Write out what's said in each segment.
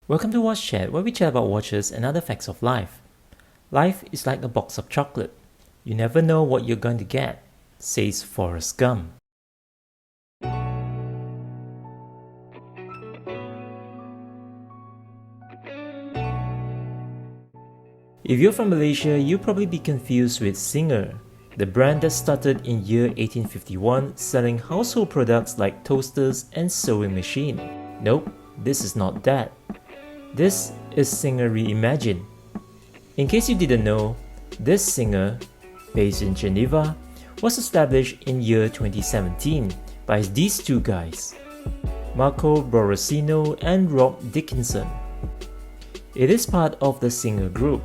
Welcome to Watchat, where we chat about watches and other facts of life. Life is like a box of chocolate. You never know what you're going to get, says Forrest Gump. If you're from Malaysia, you'll probably be confused with Singer, the brand that started in year 1851 selling household products like toasters and sewing machine. Nope, this is not that. This is Singer Reimagined. In case you didn't know, this Singer, based in Geneva, was established in year 2017 by these two guys, Marco Borosino and Rob Dickinson. It is part of the Singer Group,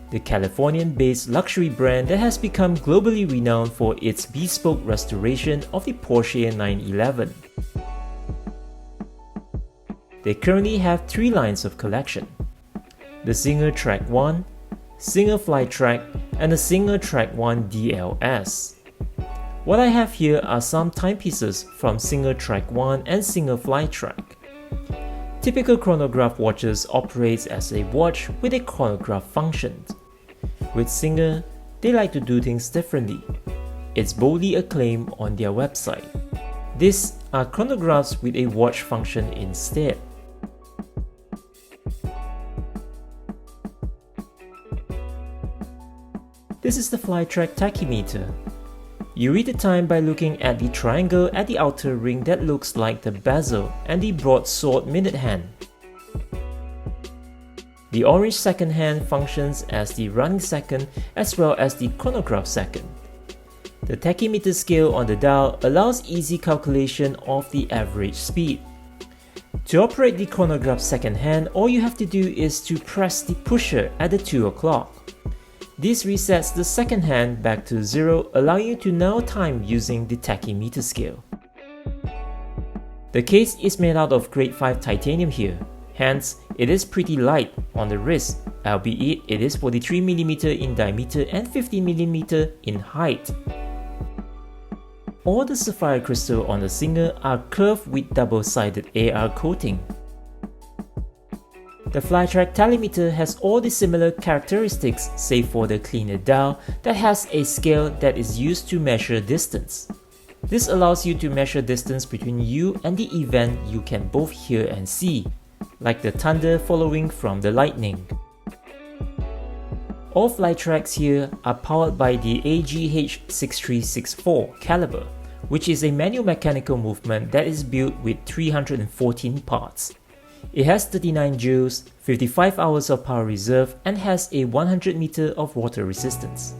the Californian-based luxury brand that has become globally renowned for its bespoke restoration of the Porsche 911. They currently have three lines of collection: the Singer Track 1, Singer Fly Track, and the Singer Track 1 DLS. What I have here are some timepieces from Singer Track 1 and Singer Fly Track. Typical chronograph watches operates as a watch with a chronograph function. With Singer, they like to do things differently. It's boldly acclaimed on their website. These are chronographs with a watch function instead. This is the Flytrack tachymeter. You read the time by looking at the triangle at the outer ring that looks like the bezel and the broadsword minute hand. The orange second hand functions as the running second as well as the chronograph second. The tachymeter scale on the dial allows easy calculation of the average speed. To operate the chronograph second hand, all you have to do is to press the pusher at the 2 o'clock. This resets the second hand back to 0, allowing you to know time using the tachymeter scale. The case is made out of grade 5 titanium here, hence it is pretty light on the wrist, albeit it is 43mm in diameter and 50mm in height. All the sapphire crystal on the Singer are curved with double-sided AR coating. The Flytrack tachymeter has all the similar characteristics save for the cleaner dial that has a scale that is used to measure distance. This allows you to measure distance between you and the event you can both hear and see, like the thunder following from the lightning. All Flytracks here are powered by the AGH6364 caliber, which is a manual mechanical movement that is built with 314 parts. It has 39 joules, 55 hours of power reserve, and has a 100 meter of water resistance.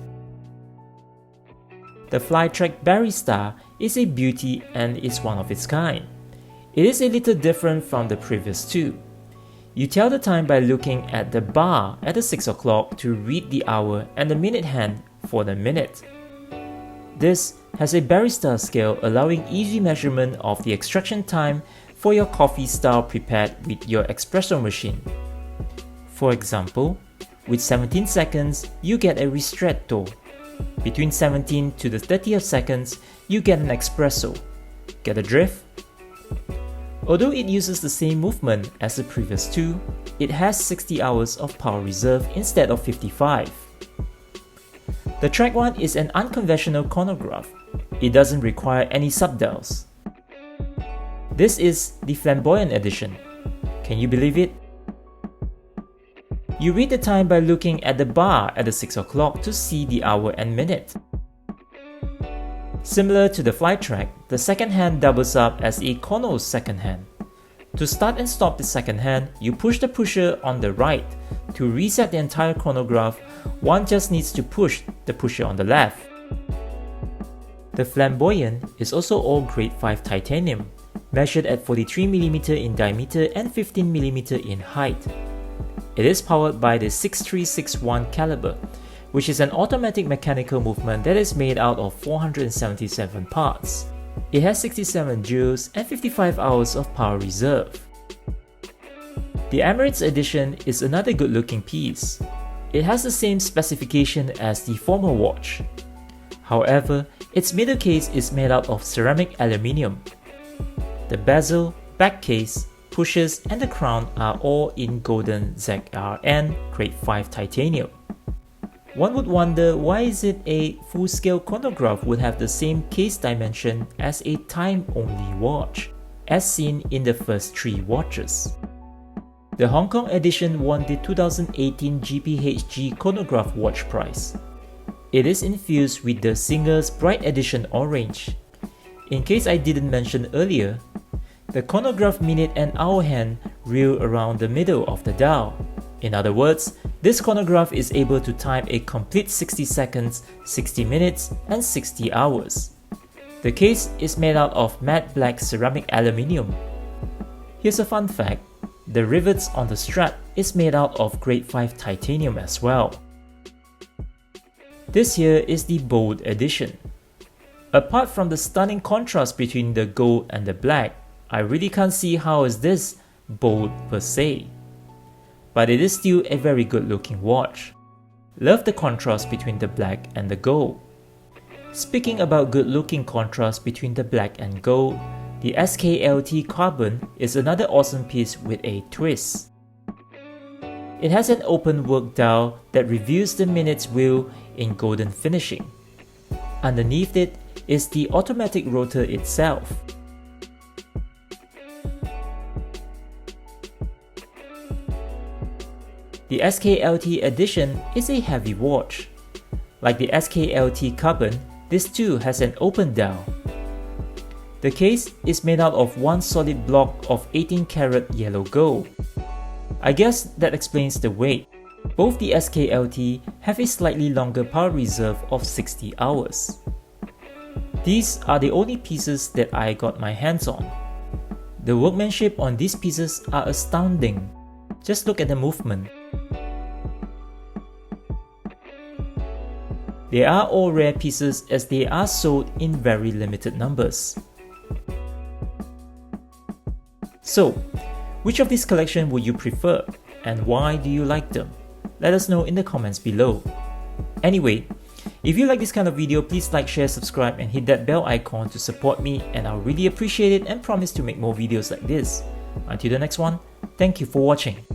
The Flytrack Barista is a beauty and is one of its kind. It is a little different from the previous two. You tell the time by looking at the bar at the 6 o'clock to read the hour and the minute hand for the minute. This has a barista scale allowing easy measurement of the extraction time for your coffee style prepared with your espresso machine. For example, with 17 seconds, you get a ristretto. Between 17 to the 30th seconds, you get an espresso. Get the drift? Although it uses the same movement as the previous two, it has 60 hours of power reserve instead of 55. The Track 1 is an unconventional chronograph. It doesn't require any subdials. This is the flamboyant edition. Can you believe it? You read the time by looking at the bar at the 6 o'clock to see the hour and minute. Similar to the Flytrack, the second hand doubles up as a chrono's second hand. To start and stop the second hand, you push the pusher on the right. To reset the entire chronograph, one just needs to push the pusher on the left. The Flamboyant is also all grade 5 titanium, measured at 43mm in diameter and 15mm in height. It is powered by the 6361 caliber, which is an automatic mechanical movement that is made out of 477 parts. It has 67 joules and 55 hours of power reserve. The Emirates edition is another good looking piece. It has the same specification as the former watch. However, its middle case is made out of ceramic aluminium. The bezel, back case, pushes and the crown are all in golden ZRN grade 5 titanium. One would wonder why is it a full-scale chronograph would have the same case dimension as a time-only watch, as seen in the first 3 watches. The Hong Kong edition won the 2018 GPHG chronograph watch prize. It is infused with the Singer's Bright Edition Orange. In case I didn't mention earlier, the chronograph minute and hour hand reel around the middle of the dial. In other words, this chronograph is able to time a complete 60 seconds, 60 minutes, and 60 hours. The case is made out of matte black ceramic aluminium. Here's a fun fact, the rivets on the strap is made out of grade 5 titanium as well. This here is the bold edition. Apart from the stunning contrast between the gold and the black, I really can't see how is this bold per se. But it is still a very good looking watch. Love the contrast between the black and the gold. Speaking about good looking contrast between the black and gold, the SKLT Carbon is another awesome piece with a twist. It has an open work dial that reveals the minutes wheel in golden finishing. Underneath it is the automatic rotor itself. The SKLT edition is a heavy watch. Like the SKLT Carbon, this too has an open dial. The case is made out of one solid block of 18 karat yellow gold. I guess that explains the weight. Both the SKLT have a slightly longer power reserve of 60 hours. These are the only pieces that I got my hands on. The workmanship on these pieces are astounding. Just look at the movement. They are all rare pieces as they are sold in very limited numbers. So, which of this collection would you prefer and why do you like them? Let us know in the comments below. Anyway, if you like this kind of video, please like, share, subscribe and hit that bell icon to support me, and I'll really appreciate it and promise to make more videos like this. Until the next one, thank you for watching.